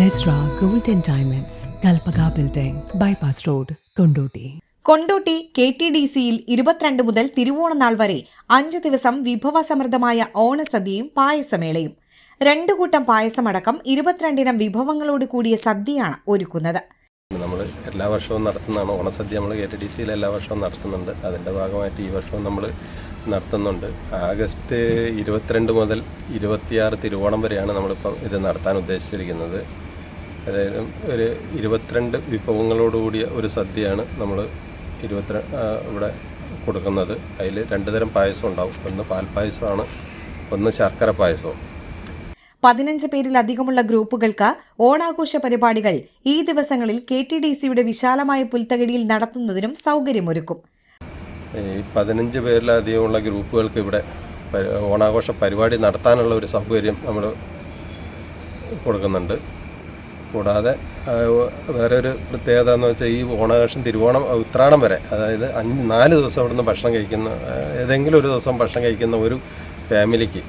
Nesra Gold and Diamonds, Kalpaka Building, Bypass Road, Kondoti. Kondotty KTDCയിൽ 22 മുതൽ തിരുവോണനാൾ വരെ 5 ദിവസം വിഭവസമൃദ്ധമായ ഓണസദ്യയും പായസമേളയും. 2 കൂട്ടം പായസമടക്കം 22 വിഭവങ്ങളോട് കൂടിയ സദ്യയാണ് ഒരുക്കുന്നത്. നമ്മൾ എല്ലാ വർഷവും നടത്തുന്നതാണ് ഓണസദ്യ. നമ്മൾ KTDCയിൽ എല്ലാ വർഷവും നടത്തുന്നുണ്ട്. അതിൻ്റെ ഭാഗമായിട്ട് ഈ വർഷവും നമ്മൾ നടത്തുന്നുണ്ട്. ആഗസ്റ്റ് 22 മുതൽ 26 തിരുവോണം വരെയാണ് നമ്മളിപ്പം ഇത് നടത്താൻ ഉദ്ദേശിച്ചിരിക്കുന്നത്. അതായത് ഒരു 22 വിഭവങ്ങളോടുകൂടിയ ഒരു സദ്യയാണ് നമ്മൾ ഇവിടെ കൊടുക്കുന്നത്. അതിൽ 2 തരം പായസം ഉണ്ടാവും. ഒന്ന് പാൽപ്പായസമാണ്, ഒന്ന് ശർക്കര പായസവും. 15 പേരിലധികമുള്ള ഗ്രൂപ്പുകൾക്ക് ഓണാഘോഷ പരിപാടികൾ ഈ ദിവസങ്ങളിൽ KTDCയുടെ വിശാലമായ പുൽത്തകിടിയിൽ നടത്തുന്നതിനും സൗകര്യമൊരുക്കും. ഈ 15 പേരിലധികമുള്ള ഗ്രൂപ്പുകൾക്ക് ഇവിടെ ഓണാഘോഷ പരിപാടി നടത്താനുള്ള ഒരു സൗകര്യം നമ്മൾ കൊടുക്കുന്നുണ്ട്. കൂടാതെ വേറെ ഒരു പ്രത്യേകത എന്ന് വെച്ചാൽ ഈ ഓണാഘോഷം ഉത്രാടം വരെ, അതായത് 4 ദിവസം ഇവിടുന്ന് ഭക്ഷണം കഴിക്കുന്ന, ഏതെങ്കിലും ഒരു ദിവസം ഭക്ഷണം കഴിക്കുന്ന ഒരു ഫാമിലിക്ക്,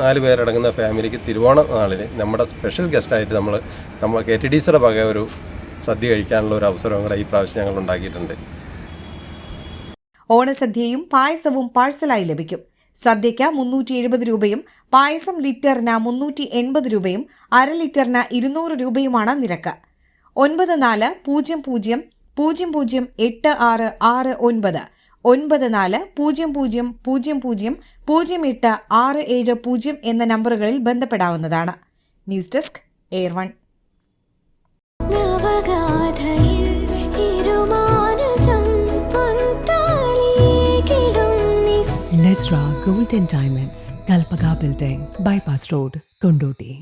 4 പേരടങ്ങുന്ന ഫാമിലിക്ക് തിരുവോണ നാളിൽ നമ്മുടെ സ്പെഷ്യൽ ഗസ്റ്റായിട്ട് നമ്മൾ KTDCയുടെ വക ഒരു സദ്യ കഴിക്കാനുള്ള ഒരു അവസരവും കൂടെ ഈ പ്രാവശ്യം ഞങ്ങൾ ഉണ്ടാക്കിയിട്ടുണ്ട്. ഓണസദ്യയും പായസവും പാഴ്സലായി ലഭിക്കും. സദ്യയ്ക്ക് 370 രൂപയും പായസം ലിറ്ററിന് 380 രൂപയും അര ലിറ്ററിന് 200 രൂപയുമാണ് നിരക്ക്. 9400008669 9400000867 എന്ന നമ്പറുകളിൽ ബന്ധപ്പെടാവുന്നതാണ്. ന്യൂസ് ഡെസ്ക് എയർ1. Nesra Gold and Diamonds, Kalpaka Building, Bypass Road, Kondoti.